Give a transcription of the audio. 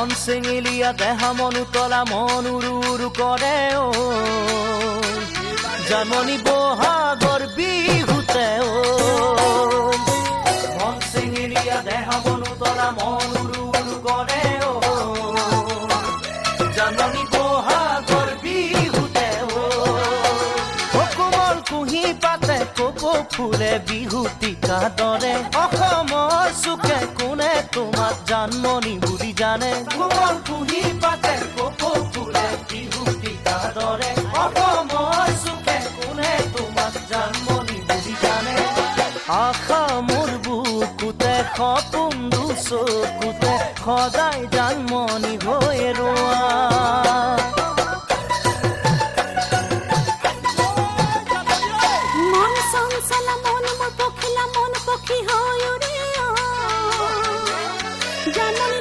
মন চেঙেলীয়া দেহা মন উতলা মন উৰু উৰু কৰে ও জানমণি বহাগৰ বিহুতে ও মন চেঙেলীয়া দেহা মন উতলা মন উৰু উৰু কৰে ও জানমণি বহাগৰ বিহুতে ও কোমল কুঁহি পাতে কপৌ ফুলে বিহুতিকা দৰে অসমৰ চুকে কোনে তোমাক জানমণি বুলি জানে কোমল কুঁহি পাতে কপৌ ফুলে বিহুতিকা দৰে অসমৰ চুকে কোনে তোমাক জানমণি বুলি জানে আশা মোৰ বুকুতে সপোন চকুতে সদায় জানমণি হৈ ৰোৱা পখী হৈ উৰে জানমণি